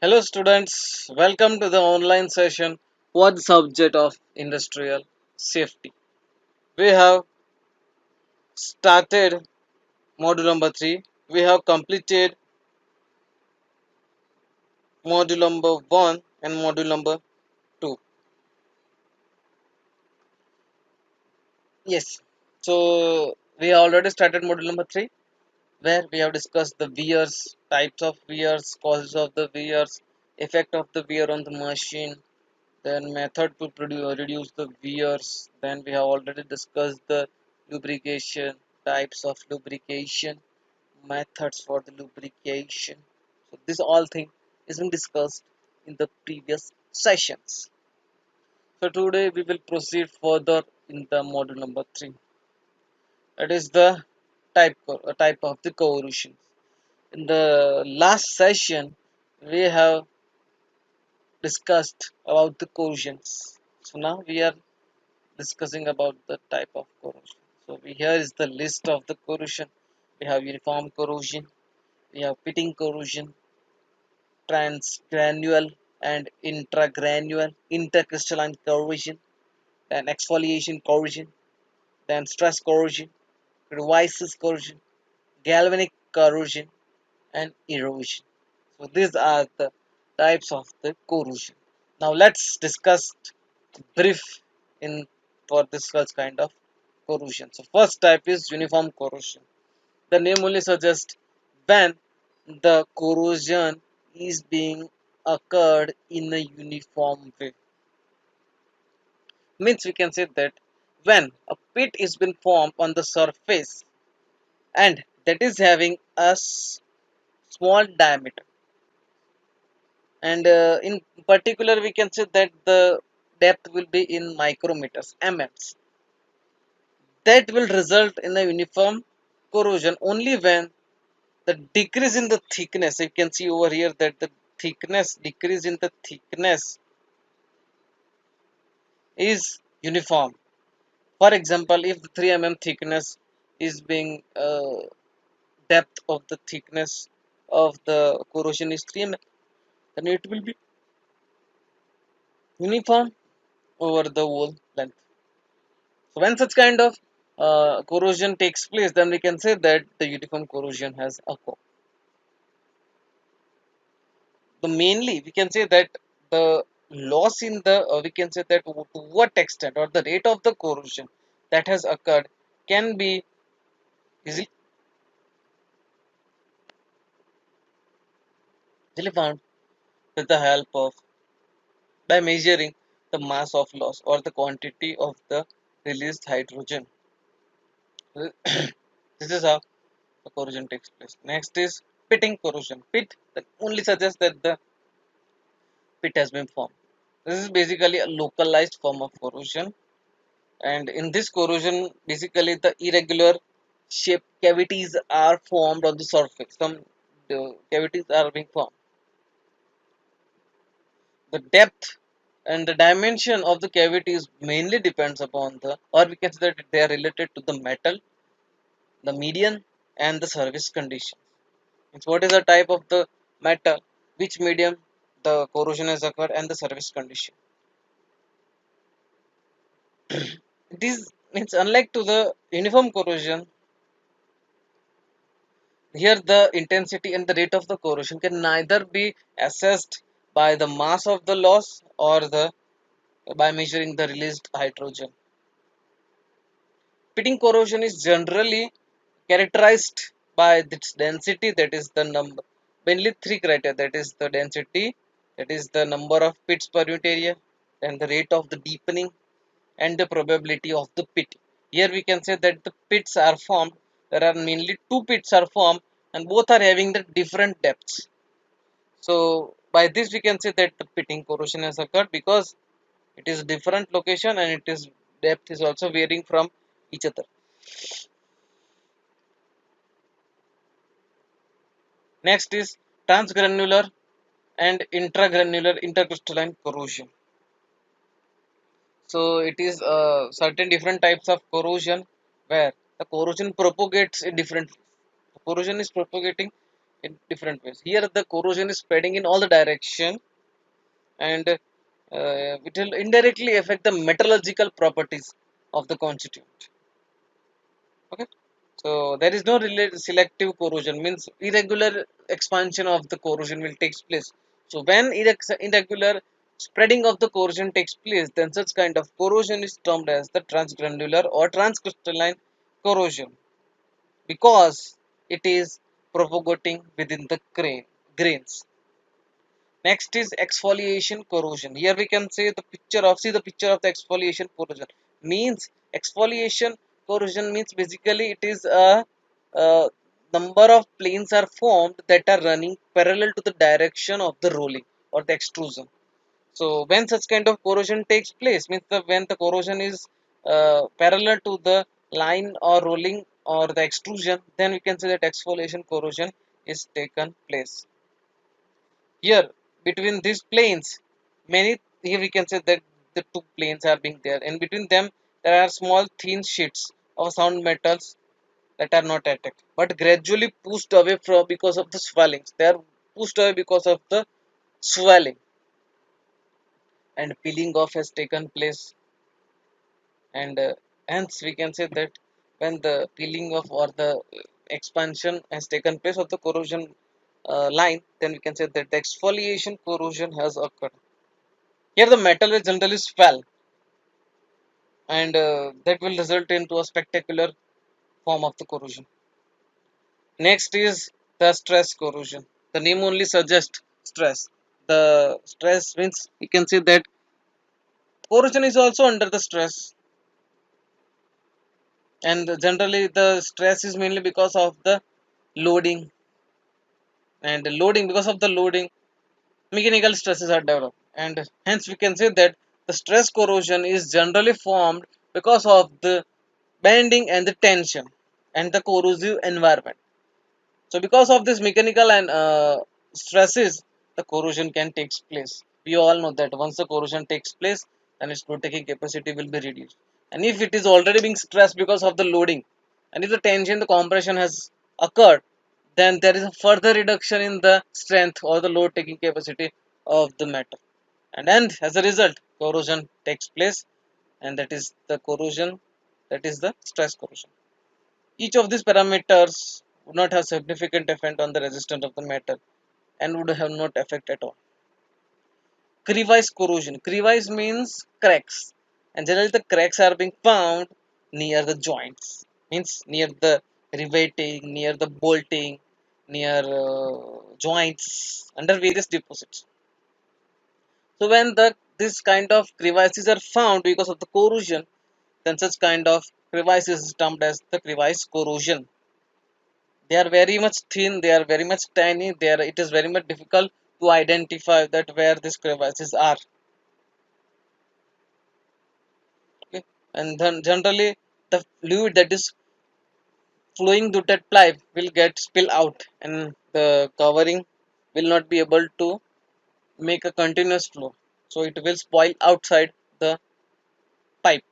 Hello students, welcome to the online session. What the subject of industrial safety? We have started module number 3. We have completed module number 1 and module number 2. Yes. So we already started module number 3 where we have discussed the wears, types of wears, causes of the wears, effect of the wear on the machine, then method to reduce the wears. Then we have already discussed the lubrication, types of lubrication, methods for the lubrication. So this all thing is been discussed in the previous sessions. So today we will proceed further in the module number 3. That is the type of the corrosion. In the last session we have discussed about the corrosions. So now we are discussing about the type of corrosion. So here is the list of the corrosion. We have uniform corrosion, we have pitting corrosion, transgranular and intragranular, intercrystalline corrosion, then exfoliation corrosion, then stress corrosion, revises corrosion, galvanic corrosion, and erosion. So these are the types of the corrosion. Now let's discuss brief in for this such kind of corrosion. So first type is uniform corrosion. The name only suggests when the corrosion is being occurred in a uniform way. Means we can say that when a pit is been formed on the surface and that is having a small diameter, and in particular we can say that the depth will be in micrometers mm, that will result in a uniform corrosion only when the decrease in the thickness, you can see over here that the thickness decrease in the thickness is uniform. For example, if the 3 thickness is being depth of the thickness of the corrosion is 3 then it will be uniform over the whole length. So when such kind of corrosion takes place, then we can say that the uniform corrosion has occurred. The mainly we can say that the loss in the we can say that to what extent or the rate of the corrosion that has occurred can be easily, easily found with the help of by measuring the mass of loss or the quantity of the released hydrogen. This is how the corrosion takes place. Next is pitting corrosion. Pit that only suggests that the pit has been formed. This is basically a localized form of corrosion, and in this corrosion, basically the irregular shaped cavities are formed on the surface. Some cavities are being formed. The depth and the dimension of the cavities mainly depends upon the, or we can say that they are related to the metal, the medium, and the service condition. Means what is the type of the metal, which medium the corrosion has occurred, and the service condition. It is means unlike to the uniform corrosion, here the intensity and the rate of the corrosion can neither be assessed by the mass of the loss or the by measuring the released hydrogen. Pitting corrosion is generally characterized by its density, that is the number, mainly three criteria, that is the density, that is the number of pits per unit area, and the rate of the deepening and the probability of the pit. Here we can say that the pits are formed, there are mainly two pits are formed and both are having the different depths. So by this we can say that the pitting corrosion has occurred because it is different location and it is depth is also varying from each other. Next is transgranular and intragranular intercrystalline corrosion. So it is certain different types of corrosion where the corrosion propagates in different. Corrosion is propagating in different ways. Here the corrosion is spreading in all the direction, and it will indirectly affect the metallurgical properties of the constituent. Okay, so there is no related selective corrosion, means irregular expansion of the corrosion will takes place. So when irregular spreading of the corrosion takes place, then such kind of corrosion is termed as the transgranular or transcrystalline corrosion, because it is propagating within the grains. Next is exfoliation corrosion. Here we can see the picture of the exfoliation corrosion. Means exfoliation corrosion means basically it is a number of planes are formed that are running parallel to the direction of the rolling or the extrusion. So when such kind of corrosion takes place, means when the corrosion is parallel to the line or rolling or the extrusion, then we can say that exfoliation corrosion is taken place. Here between these planes, many, here we can say that the two planes are being there, and between them there are small thin sheets of sound metals that are not attacked but gradually pushed away from because of the swellings. They are pushed away because of the swelling, and peeling off has taken place, and hence we can say that when the peeling off or the expansion has taken place of the corrosion line, then we can say that the exfoliation corrosion has occurred. Here the metal will generally swell, and that will result into a spectacular form of the corrosion. Next is the stress corrosion. The name only suggests stress. The stress means you can see that corrosion is also under the stress, and generally the stress is mainly because of the loading, and because of the loading mechanical stresses are developed, and hence we can say that the stress corrosion is generally formed because of the bending and the tension and the corrosive environment. So because of this mechanical and stresses, the corrosion can take place. We all know that once the corrosion takes place, then its protecting capacity will be reduced. And if it is already being stressed because of the loading, and if the tension, the compression has occurred, then there is a further reduction in the strength or the load taking capacity of the metal. And then as a result, corrosion takes place, and that is the corrosion, that is the stress corrosion. Each of these parameters would not have significant effect on the resistance of the metal and would have not effect at all. Crevice corrosion. Crevice means cracks, and generally the cracks are being found near the joints. Means near the riveting, near the bolting, near joints under various deposits. So when the this kind of crevices are found because of the corrosion, then such kind of crevices is termed as the crevice corrosion. They are very much thin, they are very much tiny, they are, it is very much difficult to identify that where these crevices are. Okay, and then generally the fluid that is flowing through that pipe will get spill out, and the covering will not be able to make a continuous flow, so it will spoil outside the pipe,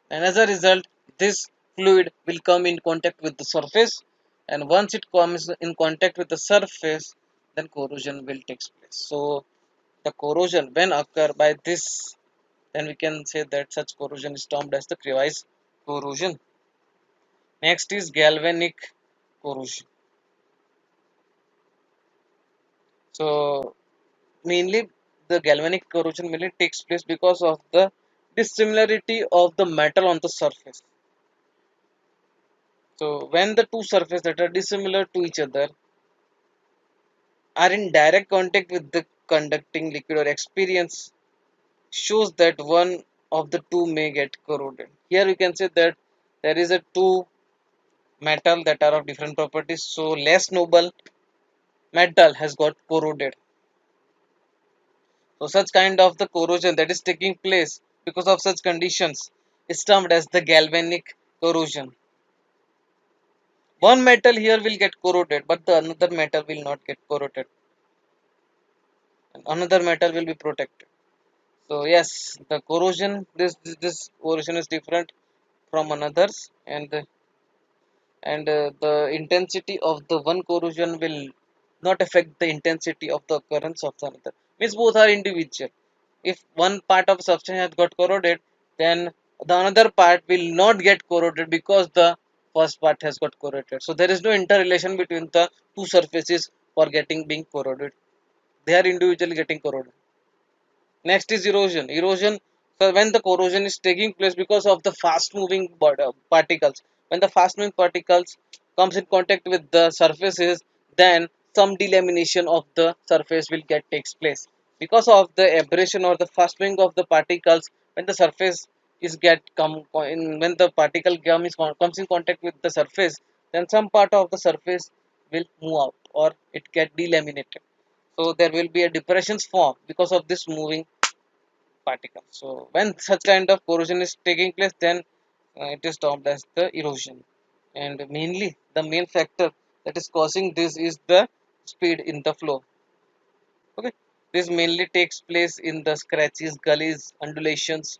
and as a result this fluid will come in contact with the surface, and once it comes in contact with the surface, then corrosion will take place. So the corrosion when occur by this, then we can say that such corrosion is termed as the crevice corrosion. Next is galvanic corrosion. So mainly the galvanic corrosion mainly takes place because of the dissimilarity of the metal on the surface. So when the two surfaces that are dissimilar to each other are in direct contact with the conducting liquid or experience, shows that one of the two may get corroded. Here we can say that there is a two metal that are of different properties, so less noble metal has got corroded. So such kind of the corrosion that is taking place because of such conditions is termed as the galvanic corrosion. One metal here will get corroded, but the another metal will not get corroded, and another metal will be protected. So yes, the corrosion, this corrosion is different from another's, and the intensity of the one corrosion will not affect the intensity of the occurrence of the another. Means both are individual. If one part of substance has got corroded, then the another part will not get corroded because the first part has got corroded. So there is no interrelation between the two surfaces for getting being corroded. They are individually getting corroded. Next is erosion. Erosion, so when the corrosion is taking place because of the fast moving particles, when the fast moving particles comes in contact with the surfaces, then some delamination of the surface will get takes place because of the abrasion or the fast moving of the particles. When the surface is get come in, when the particle comes in contact with the surface, then some part of the surface will move out or it get delaminated. So there will be a depressions form because of this moving particles. So when such kind of corrosion is taking place, then it is termed as the erosion. And mainly the main factor that is causing this is the speed in the flow. Okay, this mainly takes place in the scratches, gullies, undulations,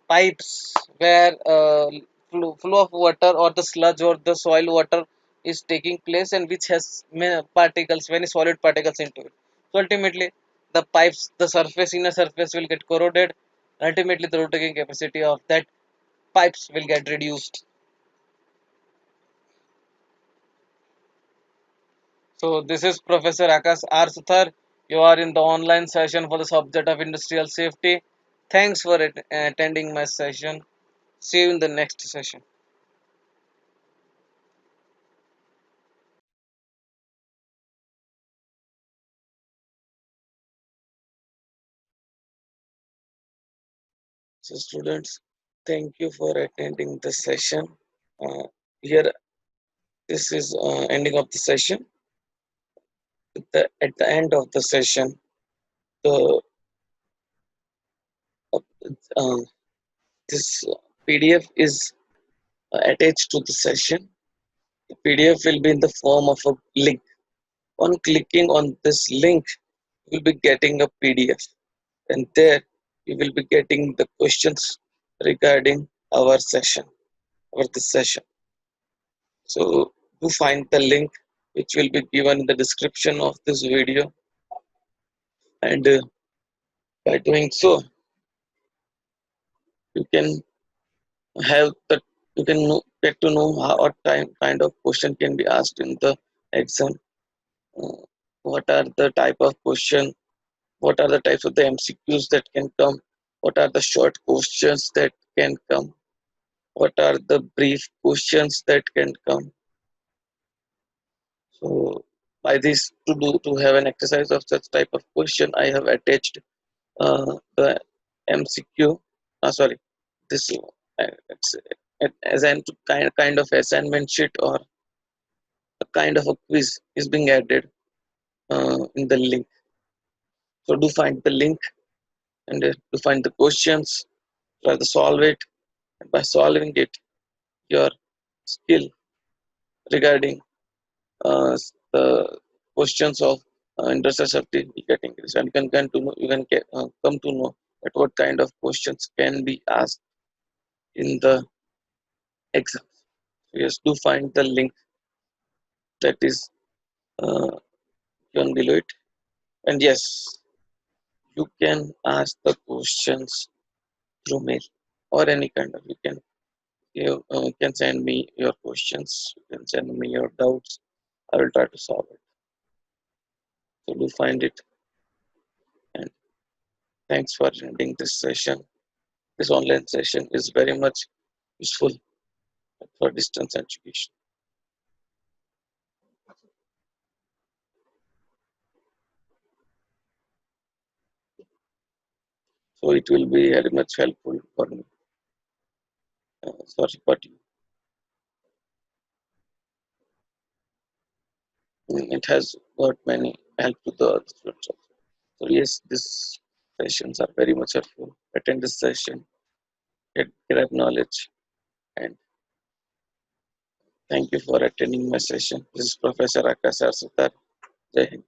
pipes where flow of water or the sludge or the soil water is taking place and which has many particles, many solid particles into it. So ultimately, the pipes, the surface, inner surface will get corroded. Ultimately, the root taking capacity of that pipes will get reduced. So this is Professor Akash R. Suthar. You are in the online session for the subject of industrial safety. Thanks for attending my session. See you in the next session. So, students, thank you for attending the session. Here, this is ending of the session. At the end of the session, the uh, uh, this PDF is attached to the session. The PDF will be in the form of a link. On clicking on this link, you will be getting a PDF, and there you will be getting the questions regarding our session, or this session. So do find the link which will be given in the description of this video, and by doing so you can have the you can get to know how what kind of question can be asked in the exam. uh, what are the type of question, what are the types of the MCQs that can come, what are the short questions that can come, what are the brief questions that can come. So by this, to have an exercise of such type of question, I have attached the MCQ. Sorry, this it's as an kind of assignment sheet or a kind of a quiz is being added in the link. So do find the link and to find the questions, try to solve it. And by solving it, your skill regarding the questions of industrial safety will get increased, and you can come to know, come to know that what kind of questions can be asked in the exam. Yes, do find the link that is given below it. And yes, you can ask the questions through mail or any kind of. You can send me your questions. You can send me your doubts. I will try to solve it. So do find it. And thanks for attending this session. This online session is very much useful for distance education. So it will be very much helpful for me. Sorry, but it has got many help to the other students also. So yes, these sessions are very much helpful. Attend this session, grab knowledge, and thank you for attending my session. This is Professor Akash Sutar. Jai Hind.